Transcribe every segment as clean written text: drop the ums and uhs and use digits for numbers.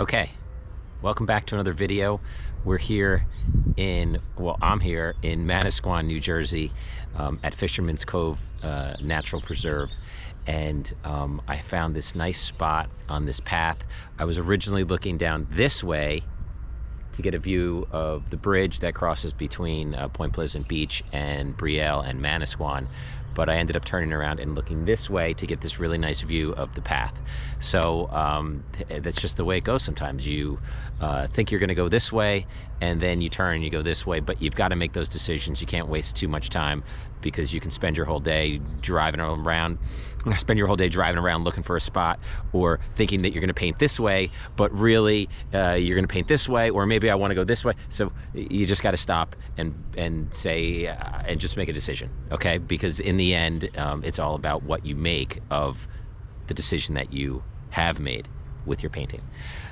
Okay, welcome back to another video. We're here I'm here in Manasquan, New Jersey, at Fisherman's Cove Natural Preserve. And I found this nice spot on this path. I was originally looking down this way to get a view of the bridge that crosses between Point Pleasant Beach and Brielle and Manasquan, but I ended up turning around and looking this way to get this really nice view of the path. So that's just the way it goes sometimes. You think you're going to go this way, and then you turn and you go this way, but you've got to make those decisions. You can't waste too much time, because you can spend your whole day driving around looking for a spot, or thinking that you're going to paint this way, but really you're going to paint this way, or maybe I want to go this way. So you just got to stop and say and just make a decision, okay? Because in the end, it's all about what you make of the decision that you have made with your painting.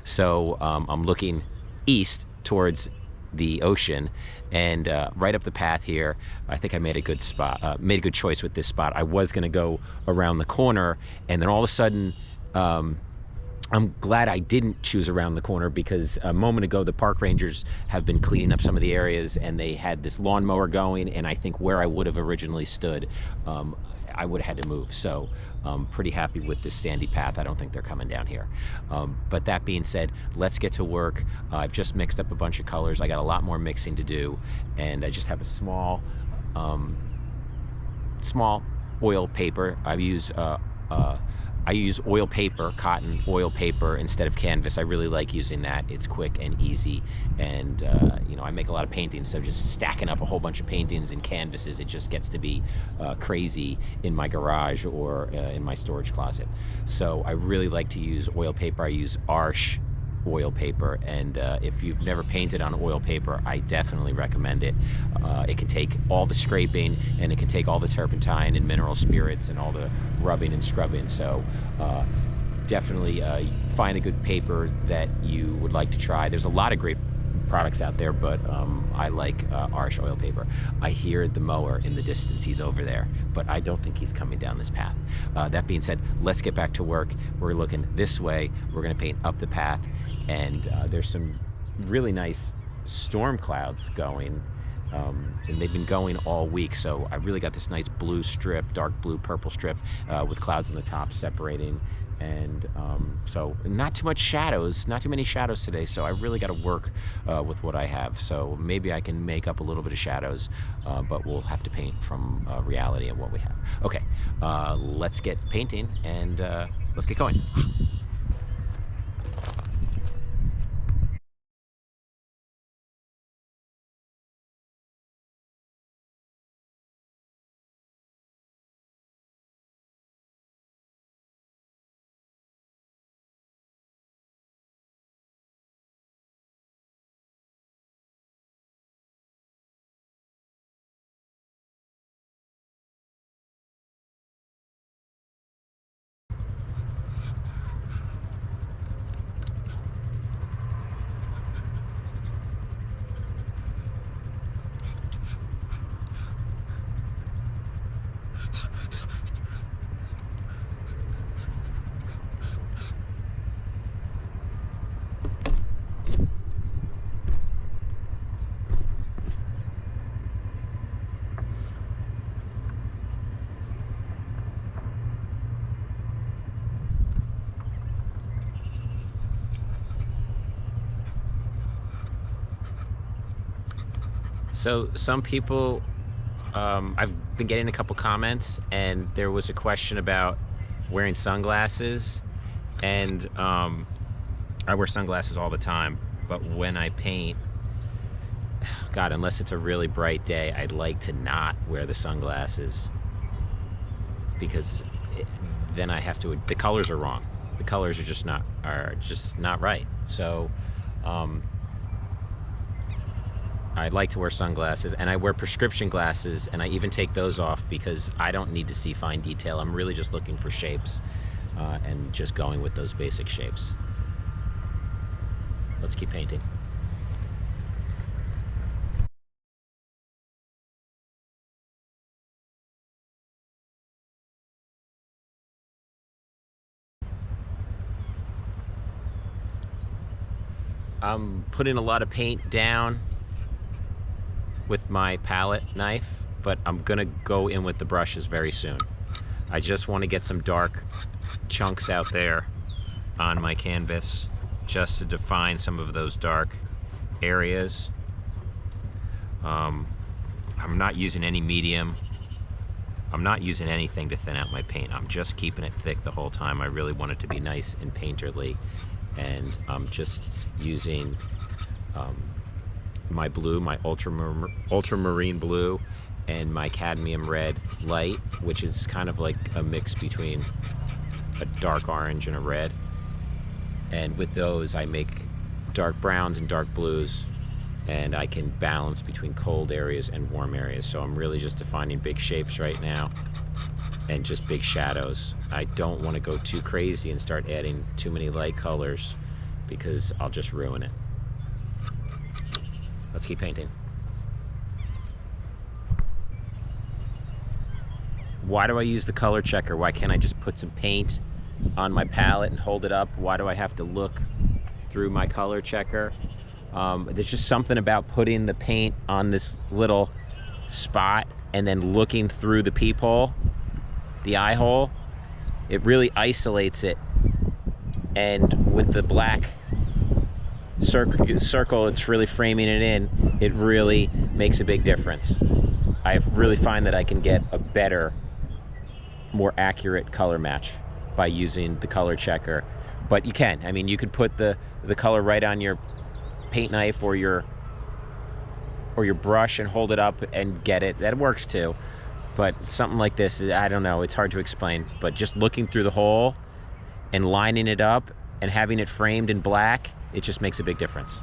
So I'm looking east towards the ocean, and right up the path here, I think I made a good choice with this spot. I was going to go around the corner, and then all of a sudden, I'm glad I didn't choose around the corner, because a moment ago the park rangers have been cleaning up some of the areas, and they had this lawnmower going, and I think where I would have originally stood, I would have had to move. So I'm pretty happy with this sandy path. I don't think they're coming down here. But that being said, let's get to work. I've just mixed up a bunch of colors. I got a lot more mixing to do, and I just have a small oil paper. I use oil paper, cotton oil paper, instead of canvas. I really like using that. It's quick and easy, and I make a lot of paintings, so just stacking up a whole bunch of paintings and canvases, it just gets to be crazy in my garage or in my storage closet. So I really like to use oil paper. I use Arche oil paper, and if you've never painted on oil paper, I definitely recommend it. It can take all the scraping, and it can take all the turpentine and mineral spirits and all the rubbing and scrubbing. So definitely find a good paper that you would like to try. There's a lot of great products out there, but I like Arche oil paper. I hear the mower in the distance. He's over there, but I don't think he's coming down this path. That being said, let's get back to work. We're looking this way. We're going to paint up the path, and there's some really nice storm clouds going, and they've been going all week. So I really got this nice blue strip, dark blue, purple strip, with clouds on the top separating. And so not too many shadows today, so I really got to work with what I have. So maybe I can make up a little bit of shadows, but we'll have to paint from reality and what we have. Okay, let's get painting, and let's get going. So some people, I've been getting a couple comments, and there was a question about wearing sunglasses, and I wear sunglasses all the time, but when I paint, God, unless it's a really bright day, I'd like to not wear the sunglasses, because then I have to, the colors are wrong. The colors are just not right. So I like to wear sunglasses, and I wear prescription glasses, and I even take those off because I don't need to see fine detail. I'm really just looking for shapes, and just going with those basic shapes. Let's keep painting. I'm putting a lot of paint down with my palette knife, but I'm gonna go in with the brushes very soon. I just want to get some dark chunks out there on my canvas just to define some of those dark areas. I'm not using any medium. I'm not using anything to thin out my paint. I'm just keeping it thick the whole time. I really want it to be nice and painterly. And I'm just using my blue, my ultramarine blue, and my cadmium red light, which is kind of like a mix between a dark orange and a red. And with those, I make dark browns and dark blues, and I can balance between cold areas and warm areas. So I'm really just defining big shapes right now and just big shadows. I don't want to go too crazy and start adding too many light colors because I'll just ruin it. Let's keep painting. Why do I use the color checker? Why can't I just put some paint on my palette and hold it up? Why do I have to look through my color checker? There's just something about putting the paint on this little spot and then looking through the peephole, the eye hole. It really isolates it. And with the black circle it's really framing it in, it really makes a big difference. I really find that I can get a better, more accurate color match by using the color checker. But you can, I mean, you could put the color right on your paint knife or your brush and hold it up and get it. That works too. But something like this, I don't know, it's hard to explain. But just looking through the hole and lining it up and having it framed in black, it just makes a big difference.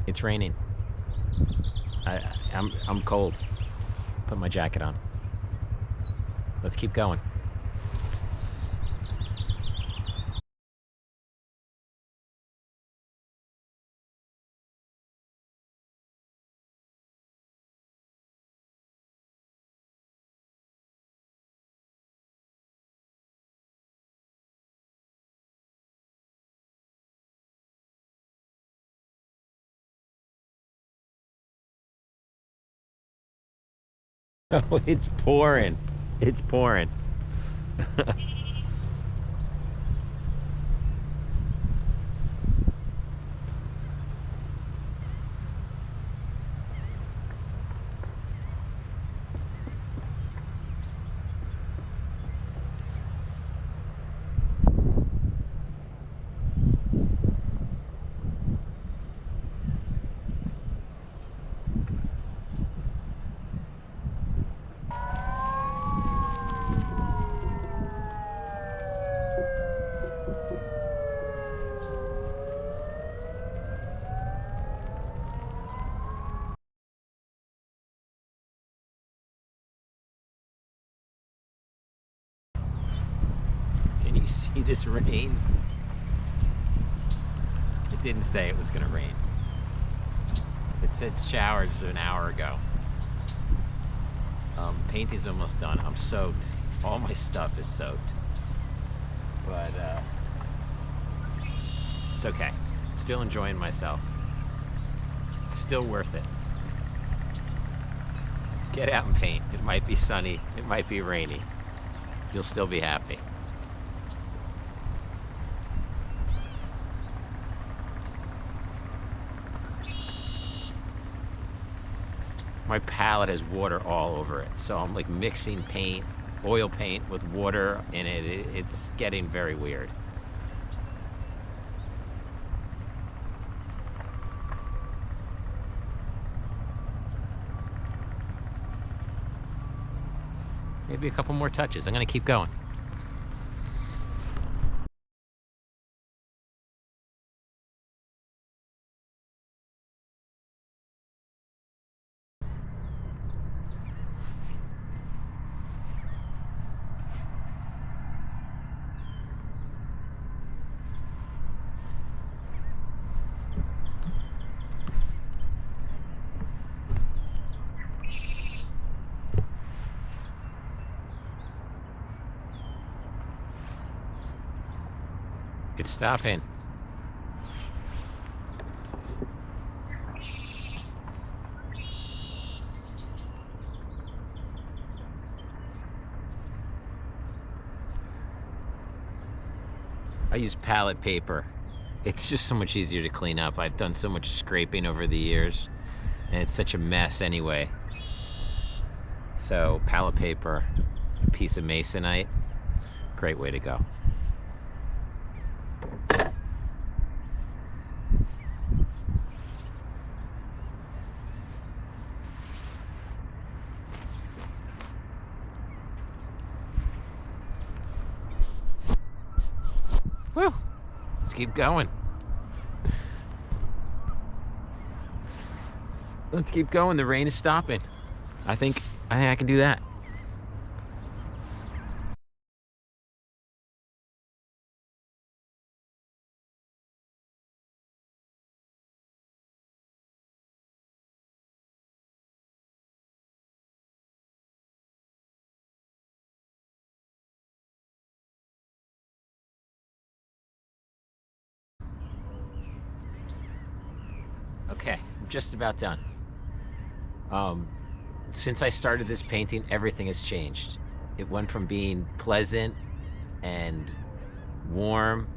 It's raining. I'm cold. Put my jacket on. Let's keep going. Oh, it's pouring. It's pouring. Can you see this rain? It didn't say it was gonna rain. It said showers an hour ago. Painting's almost done. I'm soaked. All my stuff is soaked. But it's okay. Still enjoying myself. It's still worth it. Get out and paint. It might be sunny. It might be rainy. You'll still be happy. My palette has water all over it, so I'm like mixing paint, oil paint with water in it. It's getting very weird. Maybe a couple more touches. I'm gonna keep going. It's stopping. I use palette paper. It's just so much easier to clean up. I've done so much scraping over the years, and it's such a mess anyway. So palette paper, a piece of masonite, great way to go. Woo! Let's keep going. Let's keep going. The rain is stopping. I think I can do that. Okay, I'm just about done. Since I started this painting, everything has changed. It went from being pleasant and warm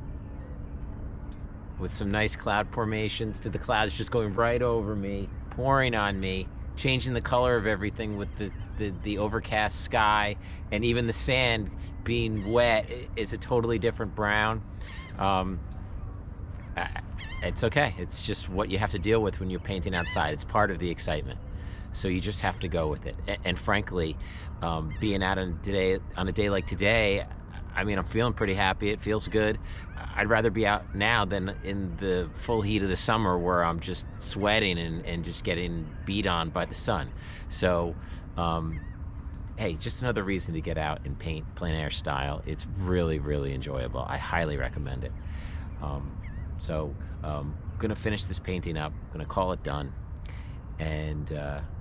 with some nice cloud formations to the clouds just going right over me, pouring on me, changing the color of everything with the overcast sky, and even the sand being wet is a totally different brown. It's okay. It's just what you have to deal with when you're painting outside. It's part of the excitement. So you just have to go with it. And frankly, being out on a day like today, I mean, I'm feeling pretty happy. It feels good. I'd rather be out now than in the full heat of the summer where I'm just sweating and just getting beat on by the sun. So, hey, just another reason to get out and paint plein air style. It's really, really enjoyable. I highly recommend it. So I'm gonna finish this painting up, I'm gonna call it done. And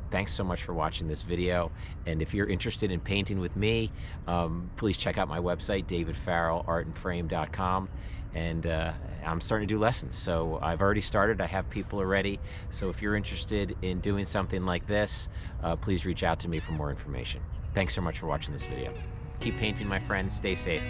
thanks so much for watching this video. And if you're interested in painting with me, please check out my website, davidfarrellartandframe.com. And I'm starting to do lessons. So I've already started, I have people already. So if you're interested in doing something like this, please reach out to me for more information. Thanks so much for watching this video. Keep painting, my friends, stay safe.